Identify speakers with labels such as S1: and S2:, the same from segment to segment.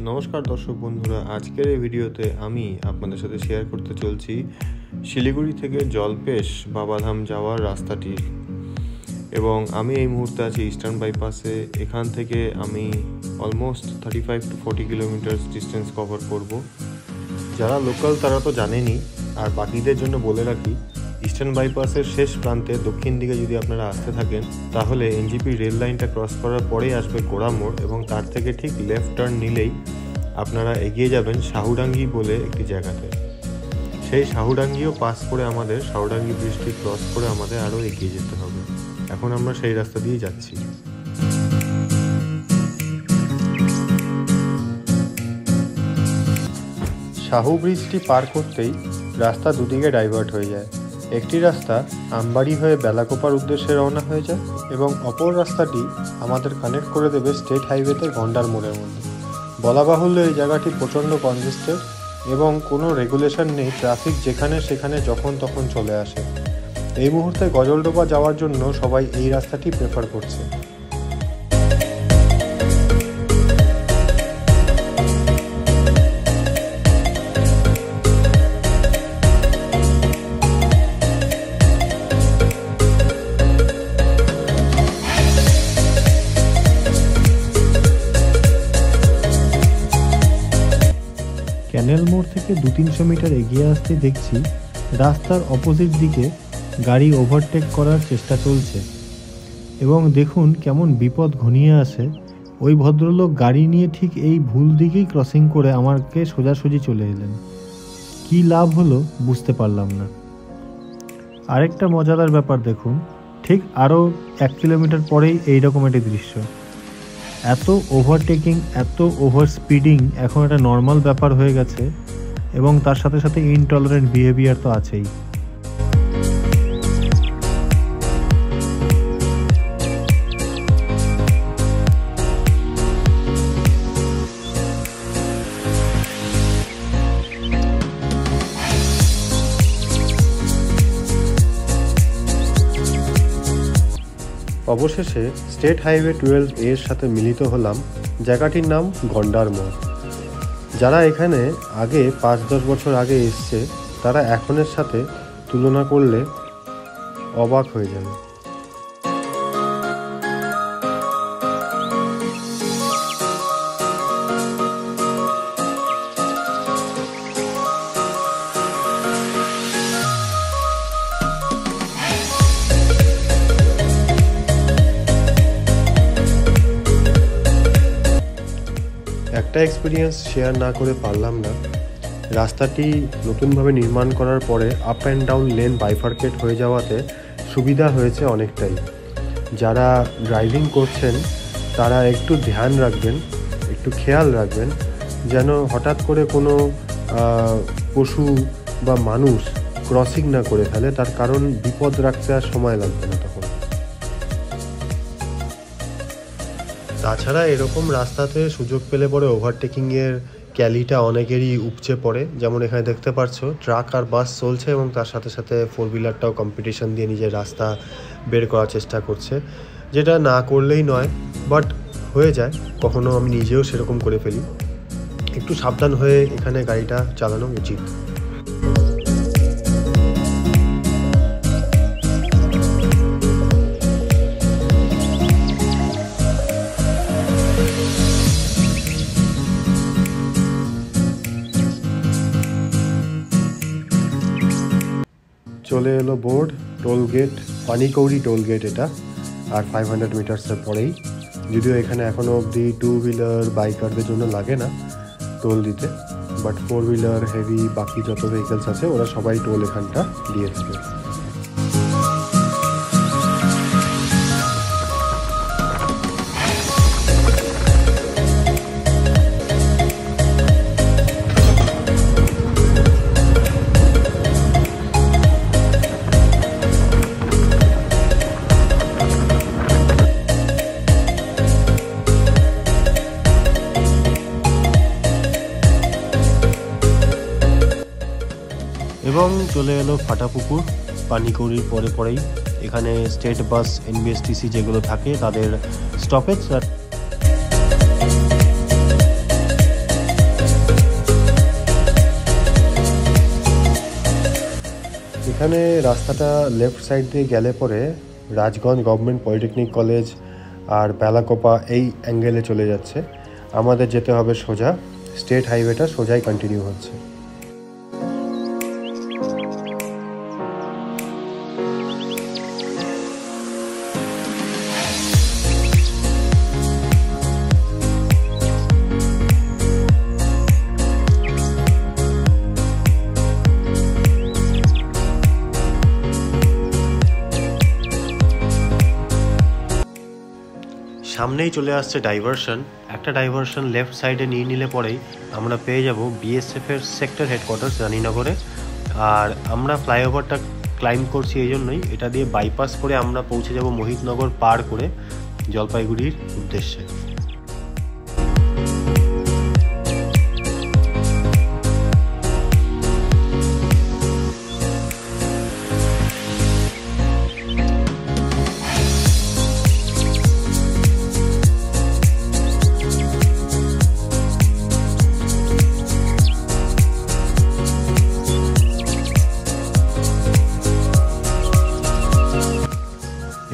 S1: নমস্কার দর্শক বন্ধুরা, আজকের এই ভিডিওতে আমি আপনাদের সাথে শেয়ার করতে চলছি শিলিগুড়ি থেকে জলপেশ বাবাধাম যাওয়ার রাস্তাটি। এবং আমি এই মুহূর্তে আছি ইস্টার্ন বাইপাসে। এখান থেকে আমি almost 35 to 40 kilometre distance cover করব। যারা লোকাল তারা তো জানেনই, আর বাকিদের জন্য বলে রাখি, ইস্টার্ন বাইপাসের শেষ প্রান্তে দক্ষিণ দিকে যদি আপনারা আসতে থাকেন তাহলে এনজিপি রেল লাইনটা ক্রস করার পরেই আসবে গোড়ামোড়, এবং তার থেকে ঠিক লেফট টার্ন নিলেই আপনারা এগিয়ে যাবেন শাহুডাঙ্গি বলে একটি জায়গাতে। সেই শাহুডাঙ্গিও পাস করে আমাদের শাহুডাঙ্গি ব্রিজটি ক্রস করে আমাদের আরও এগিয়ে যেতে হবে। এখন আমরা সেই রাস্তা দিয়ে যাচ্ছি। শাহু ব্রিজটি পার করতেই রাস্তা দুদিকে ডাইভার্ট হয়ে যায়। একটি রাস্তা আমবাড়ি হয়ে বেলাকোপার উদ্দেশ্যে রওনা হয়ে যায় এবং অপর রাস্তাটি আমাদের কানেক্ট করে দেবে স্টেট হাইওয়েতে গন্ডার মোড়ের মধ্যে। বলা বাহুল্য এই জায়গাটি প্রচণ্ড কনজেস্টেড এবং কোনো রেগুলেশন নেই, ট্রাফিক যেখানে সেখানে যখন তখন চলে আসে। এই মুহূর্তে গজলডোবা যাওয়ার জন্য সবাই এই রাস্তাটি প্রেফার করছে। ক্যানেল মোড় থেকে 200-300 মিটার এগিয়ে আসতে দেখছি রাস্তার অপোজিট দিকে গাড়ি ওভারটেক করার চেষ্টা চলছে এবং দেখুন কেমন বিপদ ঘনিয়ে আসে। ওই ভদ্রলোক গাড়ি নিয়ে ঠিক এই ভুল দিকেই ক্রসিং করে আমাকে সোজাসুজি চলে এলেন। কি লাভ হলো বুঝতে পারলাম না। আরেকটা মজাদার ব্যাপার দেখুন, ঠিক আরও 1 কিলোমিটার পরেই এইরকম একটি দৃশ্য। এত ওভারটেকিং, এত ওভার স্পিডিং এখন একটা নর্মাল ব্যাপার হয়ে গেছে এবং তার সাথে সাথে ইনটলারেন্ট বিহেভিয়ার তো আছেই। অবশেষে স্টেট হাইওয়ে 12 এর সাথে মিলিত হলাম। জায়গাটির নাম গন্ডার মোড়। যারা এখানে আগে 5-10 বছর আগে এসছে তারা এখনের সাথে তুলনা করলে অবাক হয়ে যাবে। একটা এক্সপিরিয়েন্স শেয়ার না করে পারলাম না। রাস্তাটি নতুনভাবে নির্মাণ করার পরে up and down lane bifurcate হয়ে যাওয়াতে সুবিধা হয়েছে অনেকটাই। যারা ড্রাইভিং করছেন তারা একটু ধ্যান রাখবেন, একটু খেয়াল রাখবেন যেন হঠাৎ করে কোনো পশু বা মানুষ ক্রসিং না করে ফেলে, তার কারণ বিপদ রাখতে আর সময় লাগবে না তখন। তাছাড়া এরকম রাস্তাতে সুযোগ পেলে পরে ওভারটেকিংয়ের ক্যালিটা অনেকেরই উপচে পড়ে। যেমন এখানে দেখতে পাচ্ছ ট্রাক আর বাস চলছে এবং তার সাথে সাথে 4 হুইলারটাও কম্পিটিশন দিয়ে নিজের রাস্তা বের করার চেষ্টা করছে, যেটা না করলেই নয়, বাট হয়ে যায়। কখনো আমি নিজেও সেরকম করে ফেলি। একটু সাবধান হয়ে এখানে গাড়িটা চালানো উচিত। চলে এলো board toll gate, Panikauri toll gate এটা, আর 500 মিটার্সের পরেই। যদিও এখানে এখনও অবধি 2 হুইলার বাইকারদের জন্য লাগে না টোল দিতে, বাট 4 হুইলার হেভি বাকি যত ভেহিকেলস আছে ওরা সবাই টোল এখানটা দিয়ে থাকে। এবং চলে এলো ফাটাপুকুর পানিকৌড়ির পরেই। এখানে স্টেট বাস, এনবিএসটিসি যেগুলো থাকে তাদের স্টপেজ।
S2: এখানে রাস্তাটা লেফট সাইড দিয়ে গেলে পরে রাজগঞ্জ গভর্নমেন্ট পলিটেকনিক কলেজ আর বেলাকোপা এই অ্যাঙ্গেলে চলে যাচ্ছে। আমাদের যেতে হবে সোজা, স্টেট হাইওয়েটা সোজাই কন্টিনিউ হচ্ছে। সামনেই চলে আসছে ডাইভারশন। একটা ডাইভারশন লেফট সাইডে নিয়ে নিলে পরেই আমরা পেয়ে যাব বিএসএফের সেক্টর হেডকোয়ার্টার্স রানীনগরে। আর আমরা ফ্লাইওভারটা ক্লাইম্ব করছি এই জন্যই, এটা দিয়ে বাইপাস করে আমরা পৌঁছে যাব মোহিতনগর পার করে জলপাইগুড়ির উদ্দেশ্যে।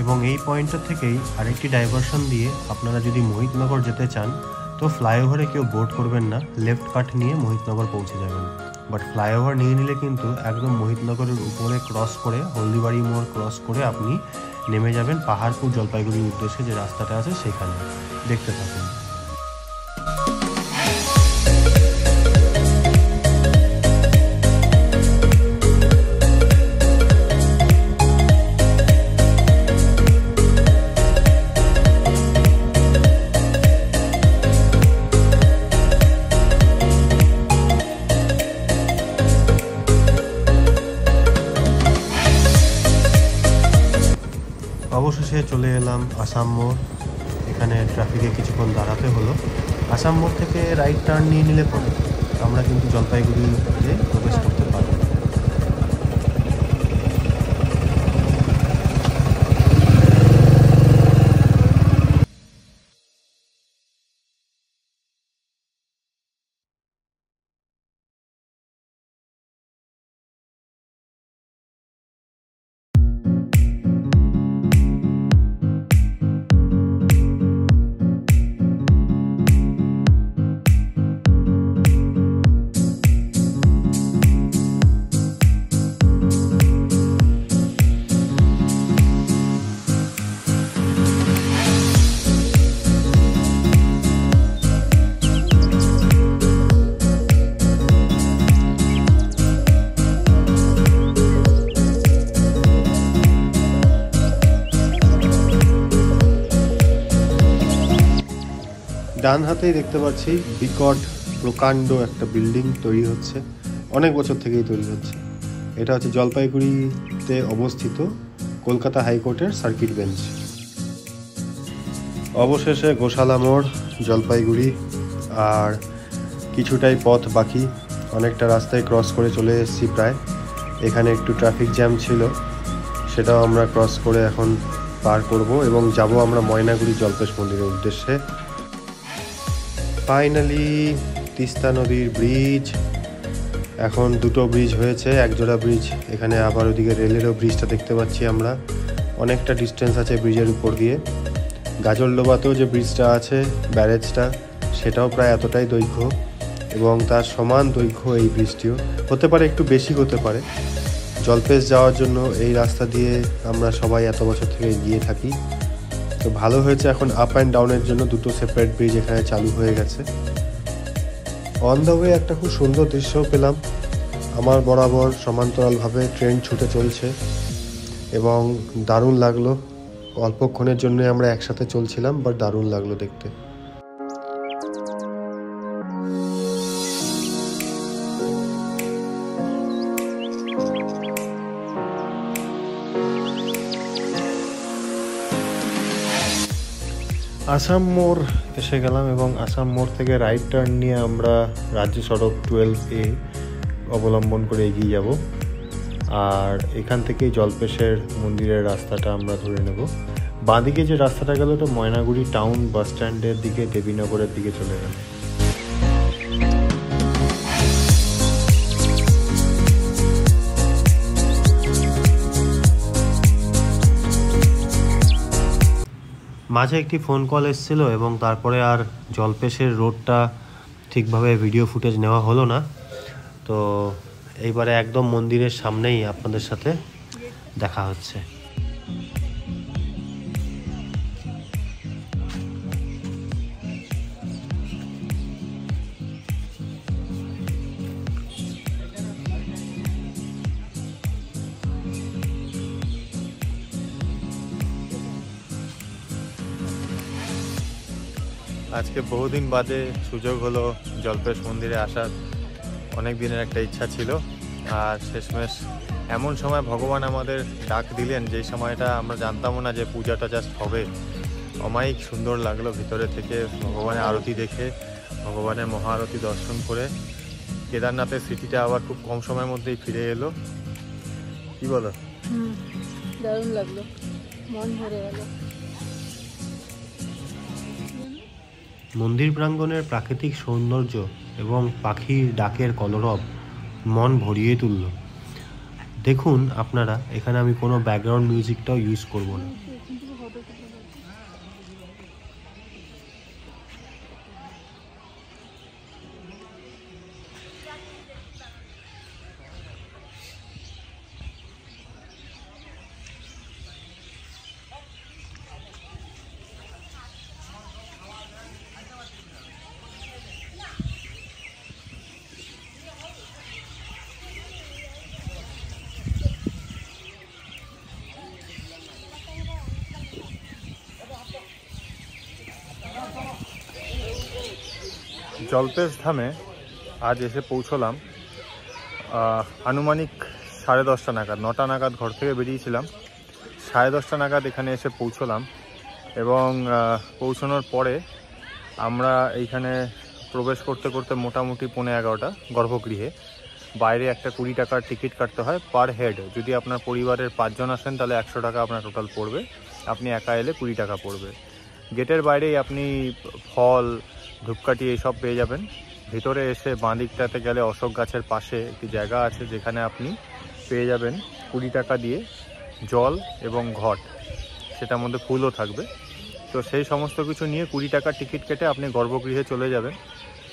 S2: এবং এই পয়েন্টটা থেকেই আরেকটি ডাইভারশন দিয়ে আপনারা যদি মোহিতনগর যেতে চান তো ফ্লাইওভারে কেউ বোট করবেন না, লেফট কাট নিয়ে মোহিতনগর পৌঁছে যাবেন। বাট ফ্লাইওভার নিয়ে নিলে কিন্তু একদম মোহিতনগরের উপরে ক্রস করে হলদিবাড়ি মোড় ক্রস করে আপনি নেমে যাবেন পাহাড়পুর জলপাইগুড়ির উদ্দেশ্যে যে রাস্তাটা আছে সেখানে। দেখতে থাকুন। অবশেষে চলে এলাম আসাম মোড়। এখানে ট্রাফিকে কিছুক্ষণ দাঁড়াতে হলো। আসাম মোড় থেকে রাইট টার্ন নিয়ে নিলে পরে আমরা কিন্তু জলপাইগুড়িতে প্রবেশ করতে পারবো। ডান হাতেই দেখতে পাচ্ছি বিকট প্রকাণ্ড একটা বিল্ডিং তৈরি হচ্ছে, অনেক বছর থেকেই তৈরি হচ্ছে। এটা হচ্ছে জলপাইগুড়িতে অবস্থিত কলকাতা হাইকোর্টের সার্কিট বেঞ্চ। অবশেষে গোশালা মোড় জলপাইগুড়ি, আর কিছুটাই পথ বাকি, অনেকটা রাস্তায় ক্রস করে চলে এসেছি প্রায়। এখানে একটু ট্রাফিক জ্যাম ছিল, সেটাও আমরা ক্রস করে এখন পার করব এবং যাব আমরা ময়নাগুড়ি জল্পেশ মন্দিরের উদ্দেশ্যে। ফাইনালি তিস্তা নদীর ব্রিজ, এখন দুটো ব্রিজ হয়েছে, একজোড়া ব্রিজ। এখানে আবার ওদিকে রেলেরও ব্রিজটা দেখতে পাচ্ছি আমরা। অনেকটা ডিস্টেন্স আছে ব্রিজের উপর দিয়ে। গাজলডোবাতেও যে ব্রিজটা আছে ব্যারেজটা, সেটাও প্রায় এতটাই দৈর্ঘ্য এবং তার সমান দৈর্ঘ্য এই ব্রিজটিও, হতে পারে একটু বেশি হতে পারে। জলপেশ যাওয়ার জন্য এই রাস্তা দিয়ে আমরা সবাই এত বছর থেকে গিয়ে থাকি। তো ভালো হয়েছে, এখন আপ অ্যান্ড ডাউনের জন্য দুটো সেপারেট ব্রিজ এখানে চালু হয়ে গেছে। অন দ্য ওয়ে একটা খুব সুন্দর দৃশ্যও পেলাম। আমার বরাবর সমান্তরালভাবে ট্রেন ছুটে চলছে এবং দারুণ লাগলো। অল্পক্ষণের জন্য আমরা একসাথে চলছিলাম, বাট দারুণ লাগলো দেখতে। আসাম মোড় এসে গেলাম এবং আসাম মোড় থেকে রাইট টার্ন নিয়ে আমরা রাজ্য সড়ক 12A অবলম্বন করে এগিয়ে যাব। আর এখান থেকেই জলপেশের মন্দিরের রাস্তাটা আমরা ধরে নেব। বাঁদিকে যে রাস্তাটা গেল ওটা ময়নাগুড়ি টাউন বাস স্ট্যান্ডের দিকে, দেবীনগরের দিকে চলে গেল। মাঝে একটি ফোন কল এসেছিলো এবং তারপরে আর জলপেশের রোডটা ঠিকভাবে ভিডিও ফুটেজ নেওয়া হলো না। তো এইবারে একদম মন্দিরের সামনেই আপনাদের সাথে দেখা হচ্ছে।
S1: আজকে বহুদিন বাদে সুযোগ হলো জলপেশ মন্দিরে আসার। অনেক দিনের একটা ইচ্ছা ছিল, আর শেষমেশ এমন সময় ভগবান আমাদের ডাক দিলেন যেই সময়টা আমরা জানতামও না যে পূজাটা জাস্ট হবে। অমায়িক সুন্দর লাগলো ভিতরে থেকে ভগবানের আরতি দেখে, ভগবানের মহাআরতি দর্শন করে। কেদারনাথের স্মৃতিটা আবার খুব কম সময়ের মধ্যেই ফিরে এলো। কি বলো?
S3: দারুণ লাগলো, মন ভরে গেল।
S2: মন্দির প্রাঙ্গণের প্রাকৃতিক সৌন্দর্য এবং পাখির ডাকের কলরব মন ভরিয়ে তুলল। দেখুন আপনারা, এখানে আমি কোনো ব্যাকগ্রাউন্ড মিউজিকটাও ইউজ করব না।
S1: জলপেশ ধামে আজ এসে পৌঁছলাম আনুমানিক 10:30 নাগাদ। 9টা নাগাদ ঘর থেকে বেরিয়েছিলাম, 10:30 নাগাদ এখানে এসে পৌঁছলাম। এবং পৌঁছানোর পরে আমরা এইখানে প্রবেশ করতে করতে মোটামুটি 11:30 গর্ভগৃহে। বাইরে একটা 20 টাকার টিকিট কাটতে হয় পার হেড। যদি আপনার পরিবারের 5 জন আসেন তাহলে 100 টাকা আপনার টোটাল পড়বে, আপনি একা এলে 20 টাকা পড়বে। গেটের বাইরেই আপনি ফল, ধূপকাঠি এইসব পেয়ে যাবেন। ভিতরে এসে বাঁ দিকটাতে গেলে অশোক গাছের পাশে একটি জায়গা আছে যেখানে আপনি পেয়ে যাবেন 20 টাকা দিয়ে জল এবং ঘট, সেটার মধ্যে ফুলও থাকবে। তো সেই সমস্ত কিছু নিয়ে 20 টাকার টিকিট কেটে আপনি গর্ভগৃহে চলে যাবেন।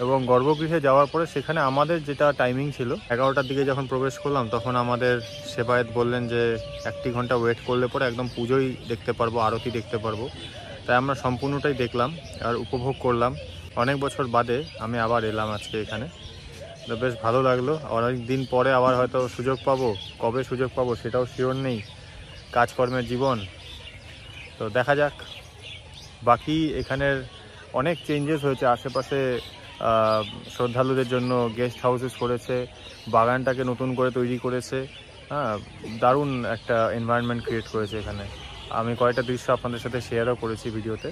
S1: এবং গর্ভগৃহে যাওয়ার পরে সেখানে আমাদের যেটা টাইমিং ছিল, 11টার দিকে যখন প্রবেশ করলাম তখন আমাদের সেবায়েত বললেন যে 1 ঘন্টা ওয়েট করলে পরে একদম পুজোই দেখতে পারবো, আরতি দেখতে পারবো। তাই আমরা সম্পূর্ণটাই দেখলাম আর উপভোগ করলাম। অনেক বছর বাদে আমি আবার এলাম আজকে এখানে, তো বেশ ভালো লাগলো। অনেক দিন পরে আবার হয়তো সুযোগ পাবো, কবে সুযোগ পাবো সেটাও শিওর নেই, কাজকর্মের জীবন। তো দেখা যাক। বাকি এখানের অনেক চেঞ্জেস হয়েছে। আশেপাশে শ্রদ্ধালুদের জন্য গেস্ট হাউসেস করেছে, বাগানটাকে নতুন করে তৈরি করেছে। হ্যাঁ, দারুণ একটা এনভায়রনমেন্ট ক্রিয়েট করেছে এখানে। আমি কয়েকটা দৃশ্য আপনাদের সাথে শেয়ারও করেছি ভিডিওতে।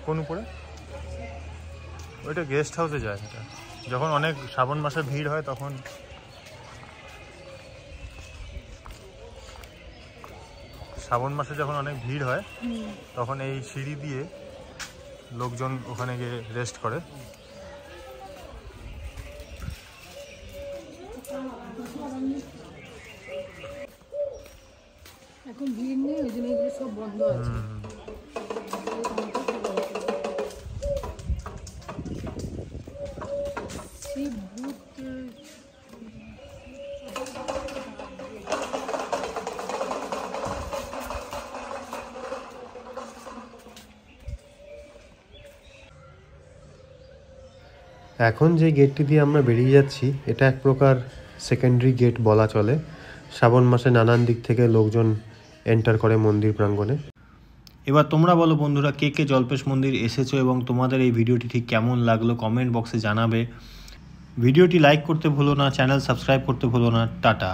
S1: কোন উপরে? ওইটা গেস্ট হাউসে যায়। এটা যখন অনেক শ্রাবণ মাসে ভিড় হয় তখন যখন অনেক ভিড় হয় তখন এই সিঁড়ি দিয়ে লোকজন ওখানে গিয়ে রেস্ট করে।
S3: এখন ভিড় নেই, ওই জন্য এগুলো সব বন্ধ আছে।
S2: এখন যে গেটটি দিয়ে আমরা বেরিয়ে যাচ্ছি এটা এক প্রকার সেকেন্ডারি গেট বলা চলে। শ্রাবণ মাসে নানান দিক থেকে লোকজন এন্টার করে মন্দির প্রাঙ্গণে। এবার তোমরা বলো বন্ধুরা, কে কে জলপেশ মন্দির এসেছো এবং তোমাদের এই ভিডিওটি ঠিক কেমন লাগলো কমেন্ট বক্সে জানাবে। ভিডিওটি লাইক করতে ভুলো না, চ্যানেল সাবস্ক্রাইব করতে ভুলো না। টাটা।